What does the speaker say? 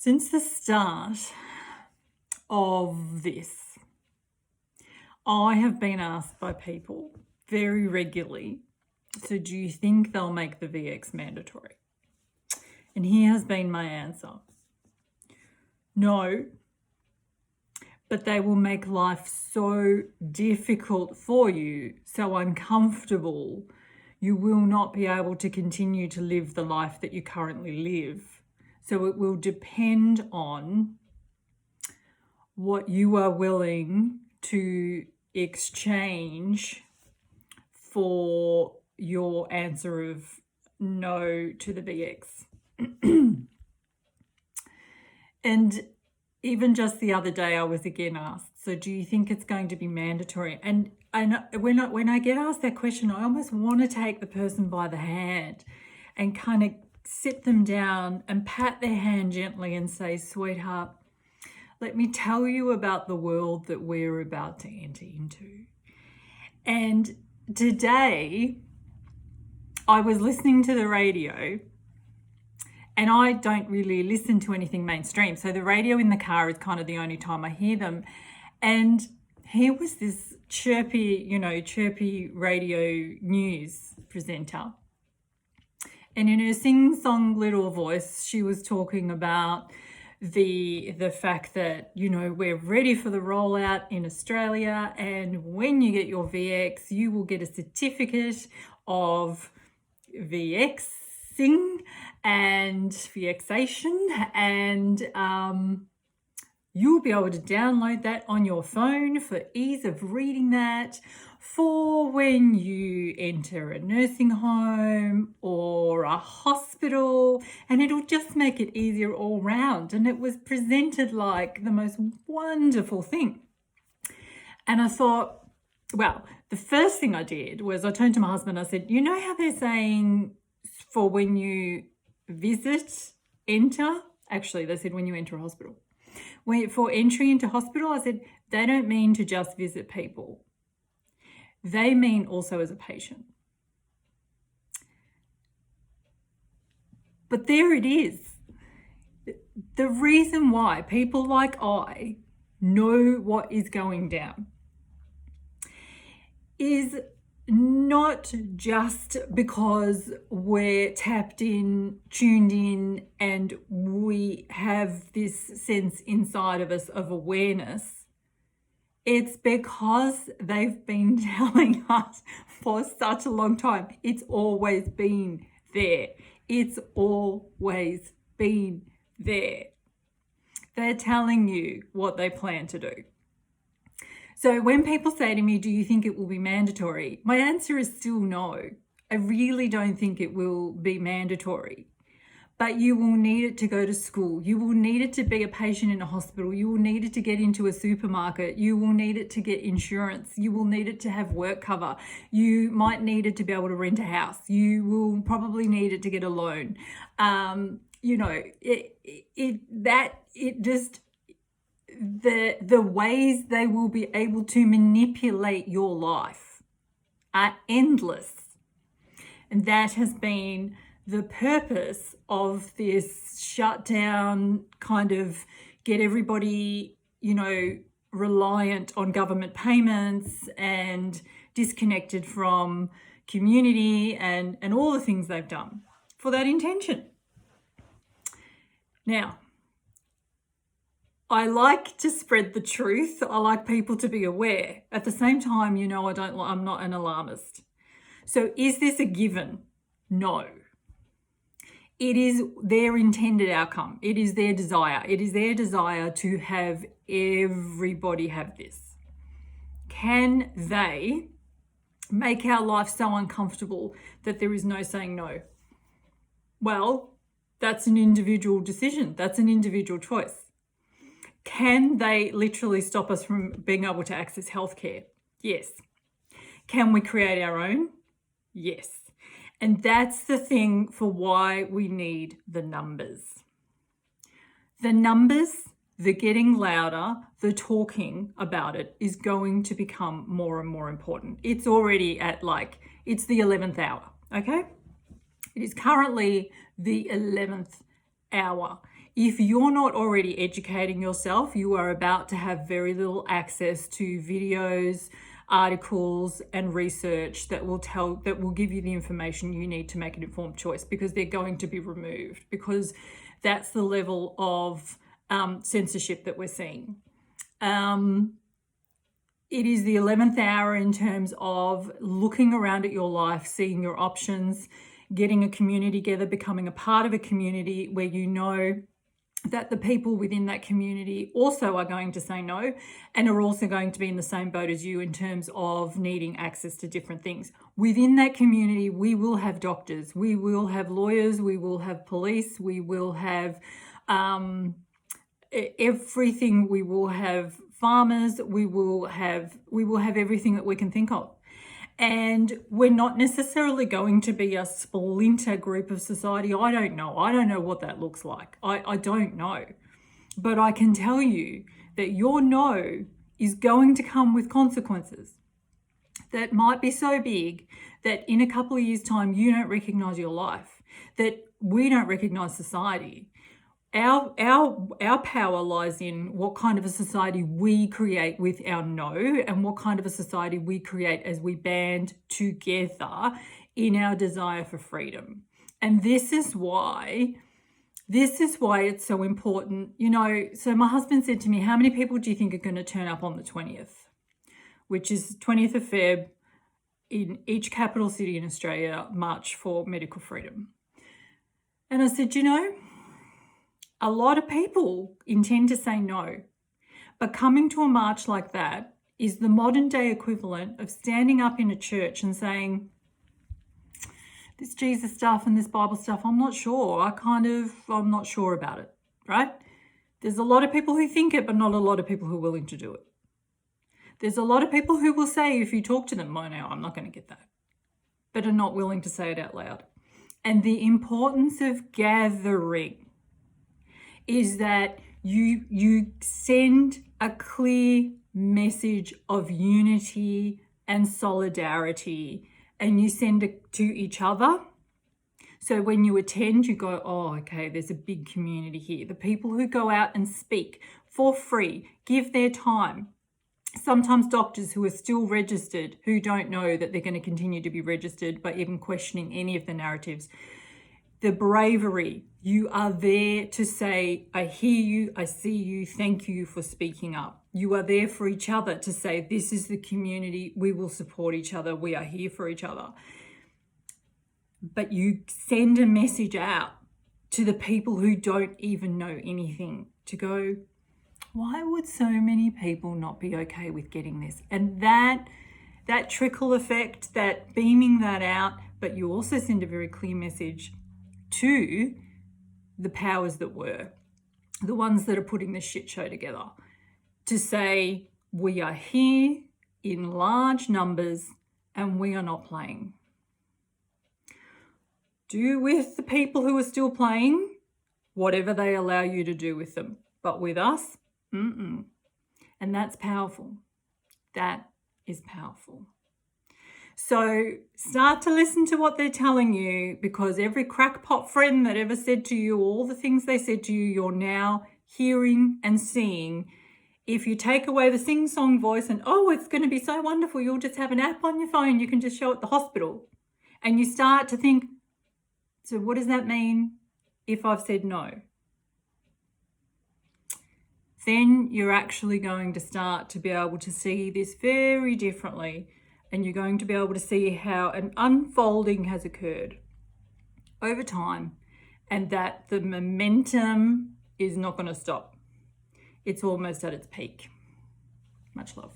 Since the start of this, I have been asked by people very regularly, so do you think they'll make the VX mandatory? And here has been my answer. No, but they will make life so difficult for you, so uncomfortable, you will not be able to continue to live the life that you currently live. So it will depend on what you are willing to exchange for your answer of no to the VX. And even just the other day, I was again asked, so do you think it's going to be mandatory? And when I get asked that question, I almost want to take the person by the hand and kind of sit them down and pat their hand gently and say, sweetheart, let me tell you about the world that we're about to enter into. And today, I was listening to the radio, and I don't really listen to anything mainstream. So the radio in the car is kind of the only time I hear them. And here was this chirpy radio news presenter. And in her sing-song little voice, she was talking about the fact that, we're ready for the rollout in Australia, and when you get your VX, you will get a certificate of VXing and VXation, and you'll be able to download that on your phone for ease of reading that for when you enter a nursing home or a hospital, and it'll just make it easier all round. And it was presented like the most wonderful thing. And I thought, well, the first thing I did was I turned to my husband and I said, you know how they're saying for when you enter? Actually, they said when you enter a hospital. For entry into hospital, I said, they don't mean to just visit people. They mean also as a patient. But there it is. The reason why people like I know what is going down is not just because we're tapped in, tuned in, and we have this sense inside of us of awareness. It's because they've been telling us for such a long time. It's always been there. It's always been there. They're telling you what they plan to do. So when people say to me, do you think it will be mandatory? My answer is still no. I really don't think it will be mandatory. But you will need it to go to school. You will need it to be a patient in a hospital. You will need it to get into a supermarket. You will need it to get insurance. You will need it to have work cover. You might need it to be able to rent a house. You will probably need it to get a loan. The ways they will be able to manipulate your life are endless. And that has been the purpose of this shutdown, kind of get everybody, reliant on government payments and disconnected from community and all the things they've done for that intention. Now, I like to spread the truth. I like people to be aware. At the same time, I'm not an alarmist. So is this a given? No. It is their intended outcome. It is their desire. It is their desire to have everybody have this. Can they make our life so uncomfortable that there is no saying no? Well, that's an individual decision. That's an individual choice. Can they literally stop us from being able to access healthcare? Yes. Can we create our own? Yes. And that's the thing for why we need the numbers. The numbers, the getting louder, the talking about it is going to become more and more important. It's already at it's the 11th hour, okay? It is currently the 11th hour. If you're not already educating yourself, you are about to have very little access to videos, articles, and research that will give you the information you need to make an informed choice, because they're going to be removed, because that's the level of censorship that we're seeing. It is the 11th hour in terms of looking around at your life, seeing your options, getting a community together, becoming a part of a community where you know that the people within that community also are going to say no and are also going to be in the same boat as you in terms of needing access to different things. Within that community, we will have doctors, we will have lawyers, we will have police, we will have everything. We will have farmers, we will have everything that we can think of. And we're not necessarily going to be a splinter group of society. I don't know what that looks like. I don't know. But I can tell you that your no is going to come with consequences that might be so big that in a couple of years' time, you don't recognize your life, that we don't recognize society. Our power lies in what kind of a society we create with our no, and what kind of a society we create as we band together in our desire for freedom. And this is why it's so important. So my husband said to me, how many people do you think are going to turn up on the 20th, which is 20th of Feb, in each capital city in Australia, March for Medical Freedom? And I said, a lot of people intend to say no, but coming to a march like that is the modern day equivalent of standing up in a church and saying, this Jesus stuff and this Bible stuff, I'm not sure. I'm not sure about it, right? There's a lot of people who think it, but not a lot of people who are willing to do it. There's a lot of people who will say, if you talk to them, oh no, I'm not going to get that, but are not willing to say it out loud. And the importance of gathering is that you send a clear message of unity and solidarity, and you send it to each other. So when you attend, you go, oh, okay, there's a big community here. The people who go out and speak for free, give their time. Sometimes doctors who are still registered, who don't know that they're going to continue to be registered by even questioning any of the narratives. The bravery, you are there to say, I hear you, I see you, thank you for speaking up. You are there for each other to say, this is the community, we will support each other, we are here for each other. But you send a message out to the people who don't even know anything to go, why would so many people not be okay with getting this? And that trickle effect, that beaming that out, but you also send a very clear message to the powers that were, the ones that are putting this shit show together, to say, we are here in large numbers and we are not playing. Do with the people who are still playing whatever they allow you to do with them. But with us, And that's powerful. That is powerful. So start to listen to what they're telling you, because every crackpot friend that ever said to you all the things they said to you, you're now hearing and seeing. If you take away the sing-song voice and, oh, it's going to be so wonderful, you'll just have an app on your phone, you can just show at the hospital. And you start to think, so what does that mean if I've said no? Then you're actually going to start to be able to see this very differently, and you're going to be able to see how an unfolding has occurred over time, and that the momentum is not going to stop. It's almost at its peak. Much love.